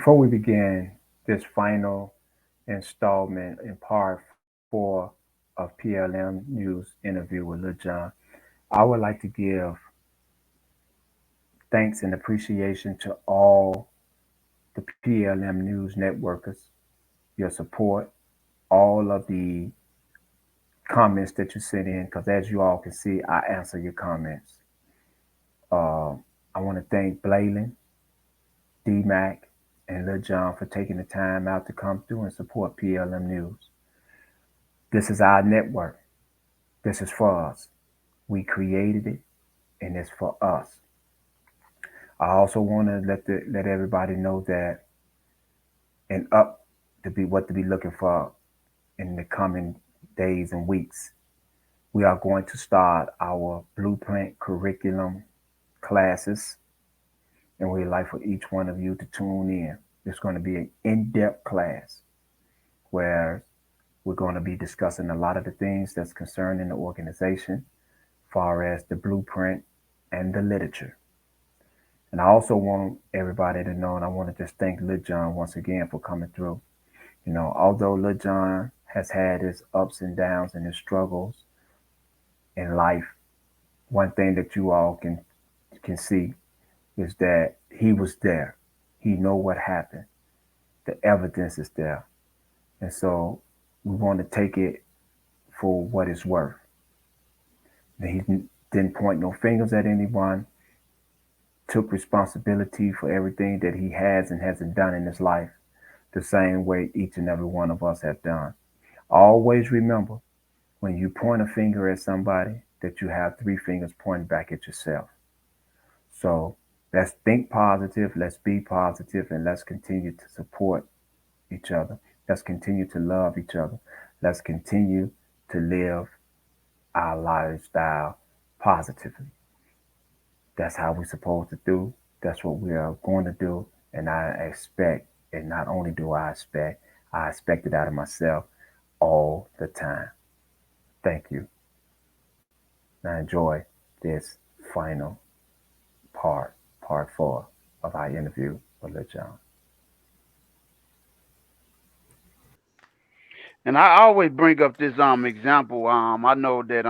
Before we begin this final installment in part four of PLM News interview with Lil John, I would like to give thanks and appreciation to all the PLM News networkers, your support, all of the comments that you sent in, because as you all can see, I answer your comments. Uh, I want to thank Blaylen, D-Mac, and Lil John for taking the time out to come through and support PLM News. This is our network. This is for us. We created it, and it's for us. I also want to let everybody know that and up to be what to be looking for in the coming days and weeks. We are going to start our blueprint curriculum classes, and we'd like for each one of you to tune in. It's going to be an in-depth class where we're going to be discussing a lot of the things that's concerning the organization, far as the blueprint and the literature. And I also want everybody to know, and I want to just thank Lil John once again for coming through. Although Lil John has had his ups and downs and his struggles in life, one thing that you all can see is that he was there. He know what happened. The evidence is there. And so we want to take it for what it's worth. He didn't point no fingers at anyone, took responsibility for everything that he has and hasn't done in his life, the same way each and every one of us have done. Always remember, when you point a finger at somebody, that you have three fingers pointing back at yourself. So let's think positive, let's be positive, and let's continue to support each other. Let's continue to love each other. Let's continue to live our lifestyle positively. That's how we're supposed to do. That's what we are going to do. And I expect, and not only do I expect it out of myself all the time. Thank you. Now enjoy this final part four of our interview with Lil John. And I always bring up this example. I know that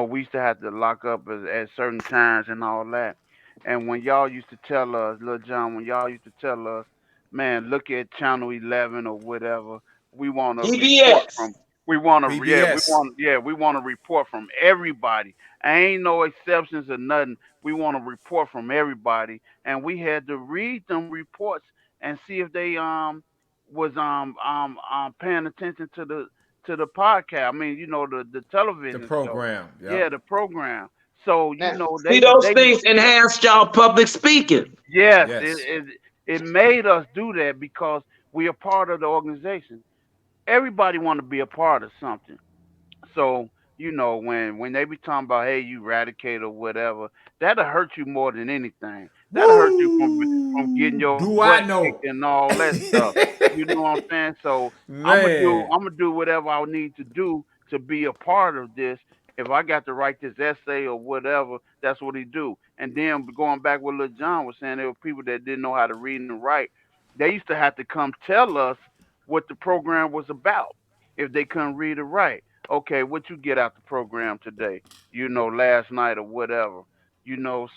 we used to have to lock up at certain times and all that. And when y'all used to tell us, Lil John, when y'all used to tell us, man, look at channel 11 or whatever, we want to report DBS. from. We want to, BBS. we want to report from everybody. Ain't no exceptions or nothing. We want to report from everybody, and we had to read them reports and see if they was paying attention to the podcast. I mean, the The television show. program. Yeah, Yep. the program. So Now, they see those they things enhance y'all public speaking. yes, Yes. it made us do that because we are part of the organization. Everybody want to be a part of something. So when they be talking about, hey, you eradicate or whatever, that'll hurt you more than anything. That'll hurt you from getting Woo! your Do butt I kicked know? and all that stuff. You know what I'm saying? So Man. I'm gonna do whatever I need to do to be a part of this. If I got to write this essay or whatever, that's what he do. And then going back what Lil John was saying, there were people that didn't know how to read and write. They used to have to come tell us what the program was about if they couldn't read or write. Okay, what you get out the program today? Last night or whatever.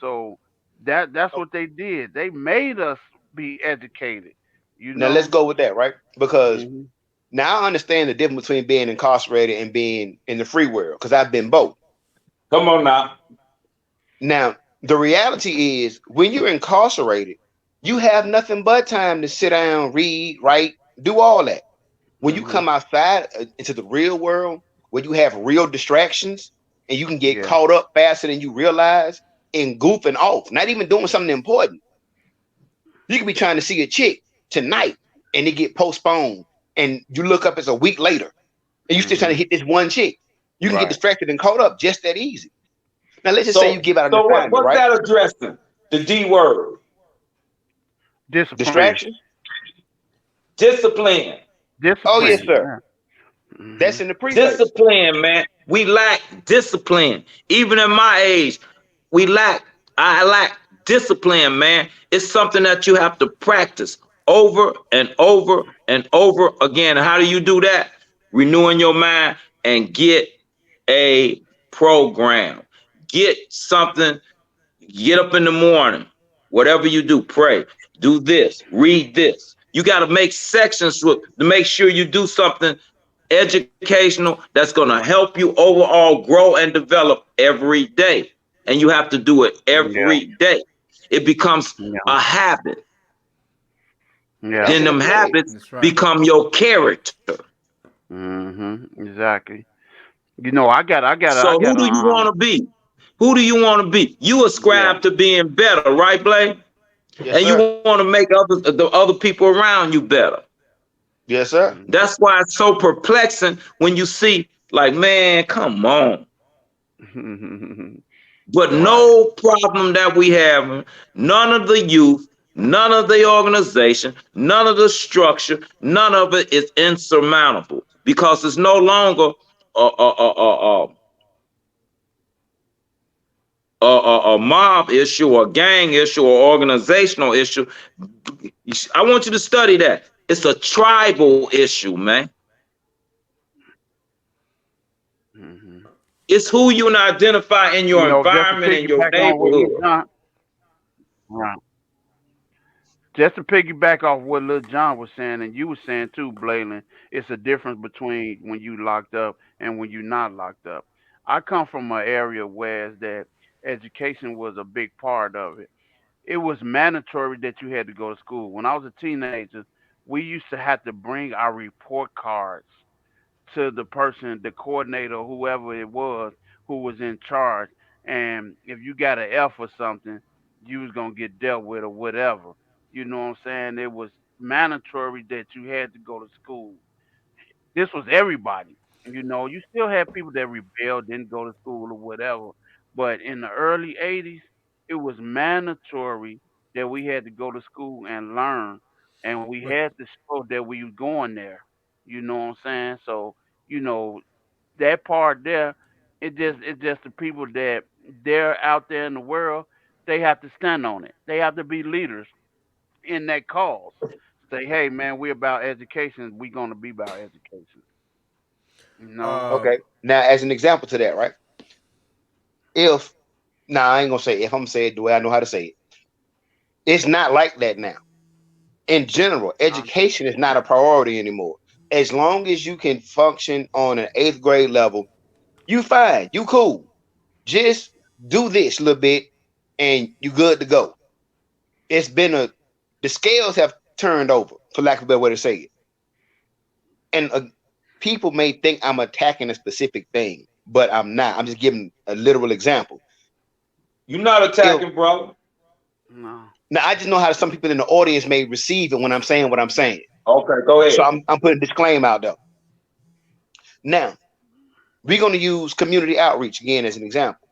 So that's what they did. They made us be educated. You now let's know. go with that, right? Because hmm now I understand the difference between being incarcerated and being in the free world because I've been both. Come on now. Now, the reality is when you're incarcerated, you have nothing but time to sit down, read, write, do all that. When you hmm come outside into the real world, where you have real distractions and you can get Yeah. caught up faster than you realize in goofing off, not even doing something important. You could be trying to see a chick tonight and it get postponed, and you look up it's a week later and you still trying hmm to hit this one chick. You can get Right. distracted and caught up just that easy. Now let's just say you So give out an so assignment, what's right? that addressing? The D word. Discipline. Distraction. Discipline. Oh yes, Discipline. sir. Yeah. hmm That's in the preface. Discipline, man. We lack discipline. Even at my age, I lack discipline, man. It's something that you have to practice over and over and over again. How do you do that? Renewing your mind and get a program. Get something. Get up in the morning. Whatever you do, pray. Do this. Read this. You got to make sections to make sure you do something educational that's going to help you overall grow and develop every day. And you have to do it Yeah, every day. It becomes yeah, a habit. yeah. Then Back in the them day, habits That's right. become your character. Exactly. You know, I So got who a do you want to be? Who do you want to be? You yeah. ascribe to being better, right, Blake? yes, And you sir. want to make the other people around you better. Yes, sir. Mhm. That's why it's so perplexing when you see, like, man, come on. But Right. no problem that we have, none of the youth, none of the organization, none of the structure, none of it is insurmountable because it's no longer a mob issue or gang issue or organizational issue. I want you to study that. It's a tribal issue, man. Hmm. It's who you identify in You your know, just to environment, in your piggyback on what Lil neighborhood. John, right. Just to piggyback off what Lil John was saying, and you were saying too, Blaylen, it's a difference between when you locked up and when you not locked up. I come from an area where that education was a big part of it. It was mandatory that you had to go to school. When I was a teenager, we used to have to bring our report cards to the person, the coordinator, whoever it was who was in charge. And if you got an F or something, you was gonna get dealt with or whatever. You know what I'm saying? It was mandatory that you had to go to school. This was everybody. You know, you still had people that rebelled, didn't go to school or whatever. But in the early '80s, it was mandatory that we had to go to school and learn, and we What had to show that we was going there. You know what I'm saying? So, you know, that part there, it's just the people that they're out there in the world, they have to stand on it. They have to be leaders in that cause. Say, hey man, we about education. We gonna be about education. You know. uh Okay. Now, as an example to that, right? If now I ain't gonna say if I'm gonna say it the way I know how to say it. It's not like that now. In general, Uh, education is not a priority anymore. As long as you can function on an eighth grade level, you fine, you cool. Just do this a little bit, and you good to go. It's been a the scales have turned over, for lack of a better way to say it. And people may think I'm attacking a specific thing, but I'm not. I'm just giving a literal example. You're not If attacking, brother. no. now I just know how some people in the audience may receive it when I'm saying what I'm saying. Okay, go So ahead. I'm putting a disclaimer out there. Now, we're going to use community outreach again as an example.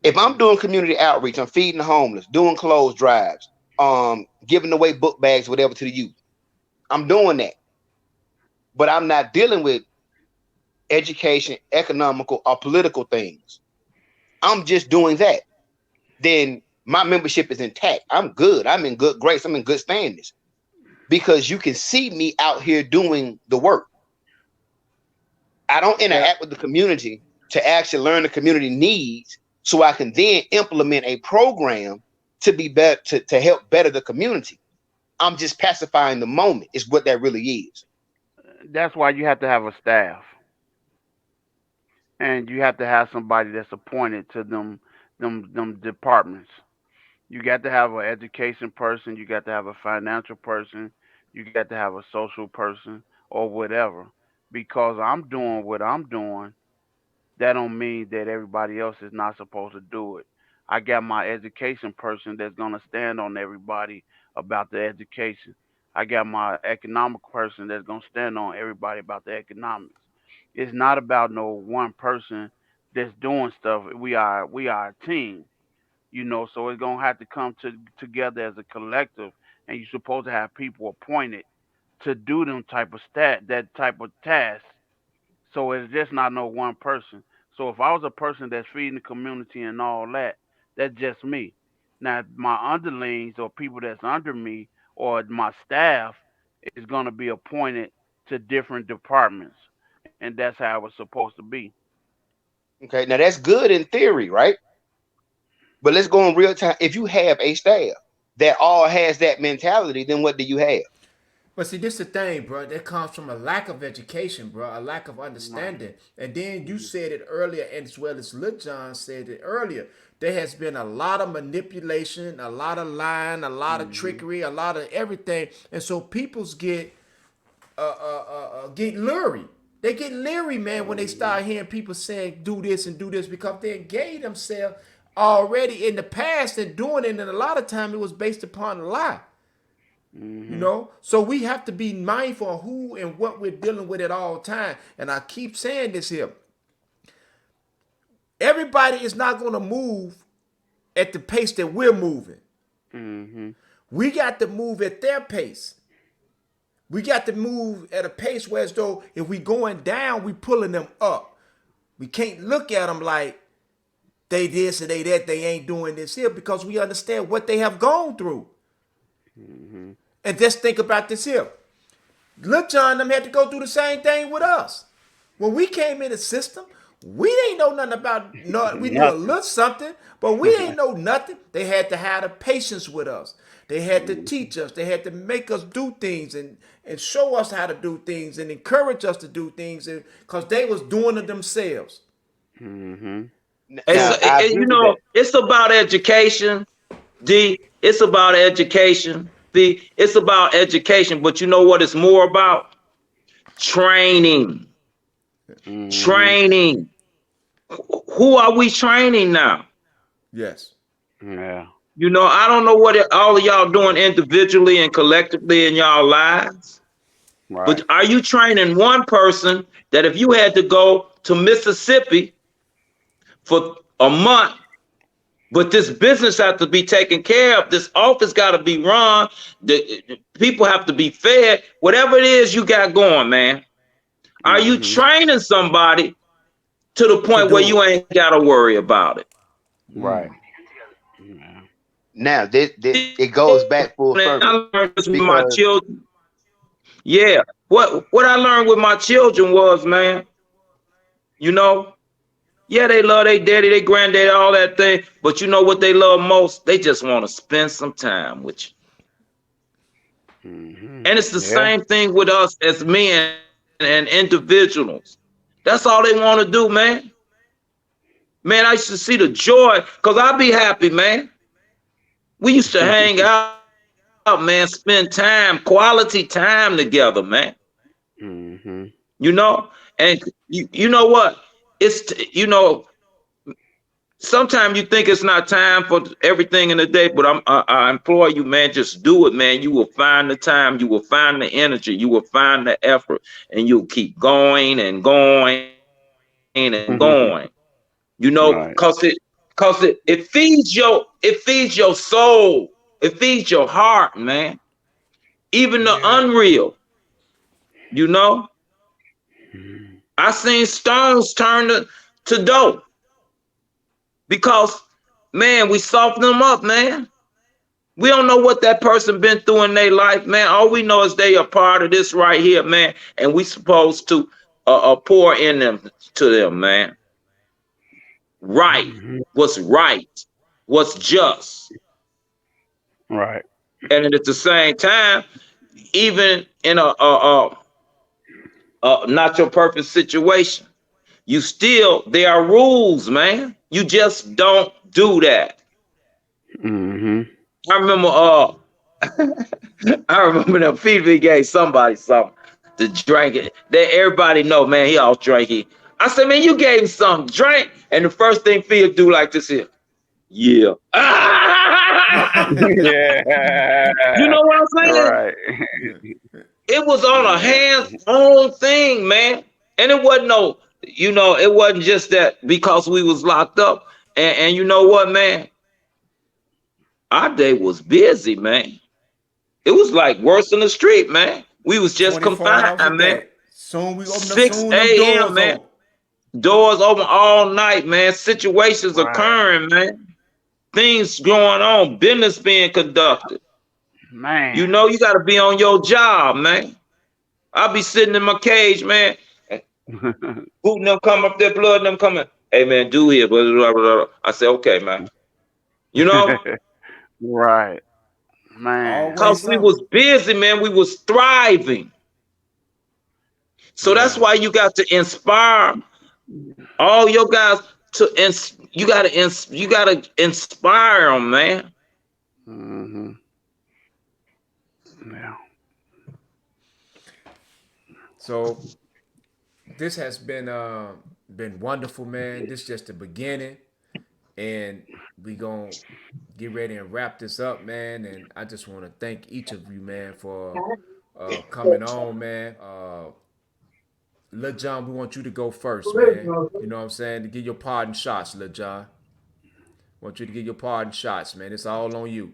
If I'm Hmm. doing community outreach, I'm feeding the homeless, doing clothes drives, giving away book bags, whatever to the youth. I'm doing that, but I'm not dealing with education, economical, or political things. I'm just doing that. Then my membership is intact. I'm good. I'm in good grace. I'm in good standings because you can see me out here doing the work. I don't Yeah, interact with the community to actually learn the community needs so I can then implement a program to be better to help better the community. I'm just pacifying the moment is what that really is. that's why you have to have a staff, and you have to have somebody that's appointed to them departments. You got to have an education person. You got to have a financial person. You got to have a social person or whatever. Because I'm doing what I'm doing, that don't mean that everybody else is not supposed to do it. I got my education person that's gonna stand on everybody about the education. I got my economic person that's gonna stand on everybody about the economics. It's not about no one person that's doing stuff. We are a team, so it's gonna have to come together as a collective, and you're supposed to have people appointed to do them type of that type of task. So it's just not no one person. So if I was a person that's feeding the community and all that, that's just me. Now my underlings or people that's under me or my staff is going to be appointed to different departments, and that's how it's supposed to be. Okay, now that's good in theory, right? But let's go in real time. If you have a staff that all has that mentality, then what do you have? But see, this is the thing, bro. That comes from a lack of education, bro, a lack of Right. understanding. And then you said it earlier, as well as Lil John said it earlier. There has been a lot of manipulation, a lot of lying, a lot of Mm-hmm. trickery, a lot of everything, and so people's get leery. They get leery, man, when they Mm-hmm. start hearing people saying do this and do this because they engage themselves already in the past and doing it. And a lot of time it was based upon a lie. You Mm-hmm. know, so we have to be mindful of who and what we're dealing with at all time. And I keep saying this here: everybody is not going to move at the pace that we're moving. Mm-hmm. We got to move at their pace. We got to move at a pace where, as though if we going down, we pulling them up. We can't look at them like they this and they that. They ain't doing this here because we understand what they have gone through. Mm-hmm. And just think about this here. Lil John them had to go through the same thing with us. When we came in the system, we didn't know nothing about no, we knew a Nothing. little something, but we ain't know nothing. They had to have the patience with us. They had to Mm-hmm. teach us. They had to make us do things and show us how to do things and encourage us to do things because they was doing it themselves. Mm-hmm. It's Now I you agree with know, that. it's about education, D. It's about education. B. It's about education. But you know what it's more about? Training. Mm-hmm. Training. Who are we training now? Yes. Yeah. You know, I don't know what all of y'all doing individually and collectively in y'all lives, Right. but are you training one person that if you had to go to Mississippi for a month, but this business has to be taken care of, this office got to be run, the people have to be fed, whatever it is you got going, man. Are you Mm-hmm. training somebody to the To point where do you ain't got to worry about it? it. Right. Yeah. Now this it goes back full I circle learned this with my because children. Yeah. What I learned with my children was, man, you know, yeah, they love their daddy, their granddaddy, all that thing, but you know what they love most? They just want to spend some time with you. Mm-hmm. And it's the Yeah. same thing with us as men and individuals. That's all they want to do, man. Man, I used to see the joy, because I be happy, man. We used to hang out, man, spend time, quality time together, man. Mm-hmm. You know, and you know what? You know, sometimes you think it's not time for everything in the day, but I implore you, man, just do it, man. You will find the time, you will find the energy, you will find the effort, and you'll keep going and going and going. You know, Right. cause it feeds your soul, it feeds your heart, man. Even the Yeah. unreal, you know. Mm-hmm. I seen stones turn to dough because, man, we soften them up, man. We don't know what that person been through in their life, man. All we know is they are part of this right here, man, and we supposed to pour in them to them, man. Right, what's what's just, Right. and at the same time, even in a not your perfect situation, you still there are rules, man. You just don't do that. Mm-hmm. I remember I remember the PV gave somebody something to drink it. They everybody know, man, he all drinky. I said, man, you gave him some drink. And the first thing Phil do like this here. Yeah. You Yeah. know what I'm saying? Right. It was on a Yeah. hands-on thing, man. And it wasn't no, you know, it wasn't just that because we was locked up. And you know what, man? Our day was busy, man. It was like worse than the street, man. We was just 24 confined, hours a man. day. Soon we open up, 6 soon them a.m., doors man. open. Doors open all night, man. Situations Right. occurring, man. Things going on. Business being conducted. You Man. know, you got to be on your job, man. I'll be sitting in my cage, man. Booting them come up there, blood them coming. Hey, man, do here. Blah, blah, blah, blah. I say, okay, man. You know, Right. Man. Always because we something. was busy, man. We was thriving. So that's Yeah. why you got to inspire all your guys you gotta inspire them, man. Hmm. Yeah. So this has been wonderful, man. This is just the beginning, and we gonna get ready and wrap this up, man. And I just want to thank each of you, man, for coming on, man. Lil John, we want you to go first, man. You know what I'm saying? To get your pardon shots, Lil John. Want you to get your pardon shots, man. It's all on you.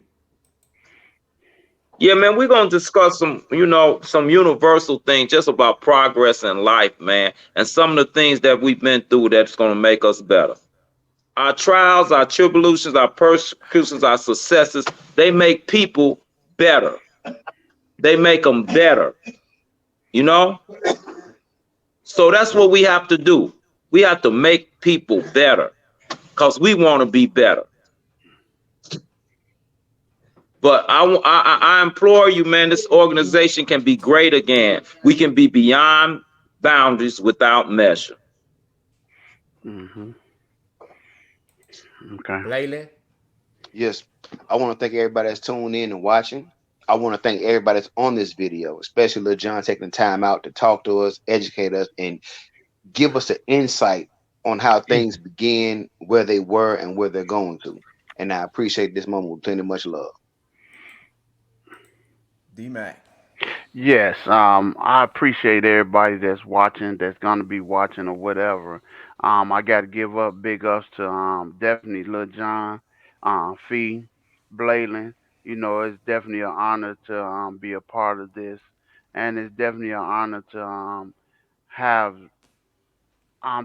Yeah, man, we're gonna discuss some universal things just about progress in life, man, and some of the things that we've been through that's gonna make us better. Our trials, our tribulations, our persecutions, our successes, they make people better. They make them better, you know? So that's what we have to do. We have to make people better because we want to be better. But I implore you, man, this organization can be great again. We can be beyond boundaries without measure. Hmm. Okay. Blaylen, Yes, I want to thank everybody that's tuned in and watching. I want to thank everybody that's on this video, especially Lil John taking the time out to talk to us, educate us, and give us an insight on how things began, where they were, and where they're going to. And I appreciate this moment with plenty much love. D-Mac. Yes, I appreciate everybody that's watching, that's gonna be watching or whatever. I gotta give up big ups to definitely Lil John, Fee, Blaylen. You know, it's definitely an honor to be a part of this, and it's definitely an honor to have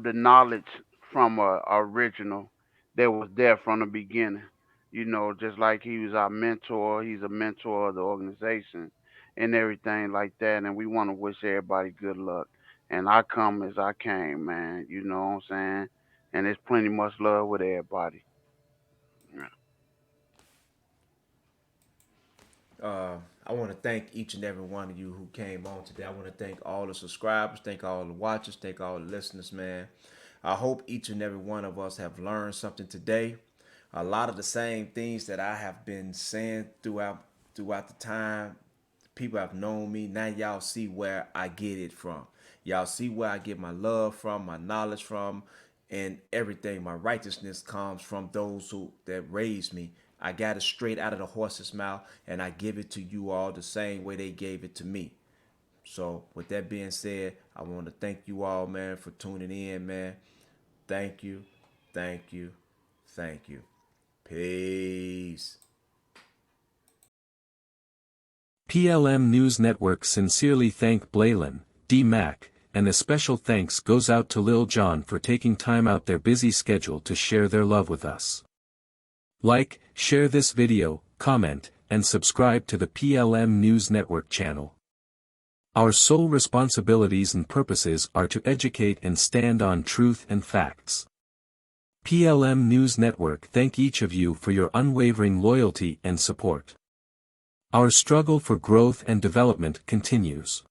the knowledge from a original that was there from the beginning. You know, just like he was our mentor, he's a mentor of the organization and everything like that. And we want to wish everybody good luck. And I come as I came, man. You know what I'm saying? And there's plenty much love with everybody. Yeah. I want to thank each and every one of you who came on today. I want to thank all the subscribers, thank all the watchers, thank all the listeners, man. I hope each and every one of us have learned something today. A lot of the same things that I have been saying throughout the time. People have known me. Now y'all see where I get it from. Y'all see where I get my love from, my knowledge from, and everything. My righteousness comes from those who that raised me. I got it straight out of the horse's mouth, and I give it to you all the same way they gave it to me. So, with that being said, I want to thank you all, man, for tuning in, man. Thank you, thank you, thank you. Peace. PLM News Network sincerely thank Blaylen, D-Mac, and a special thanks goes out to Lil John for taking time out their busy schedule to share their love with us. Like, share this video, comment, and subscribe to the PLM News Network channel. Our sole responsibilities and purposes are to educate and stand on truth and facts. PLM News Network thank each of you for your unwavering loyalty and support. Our struggle for growth and development continues.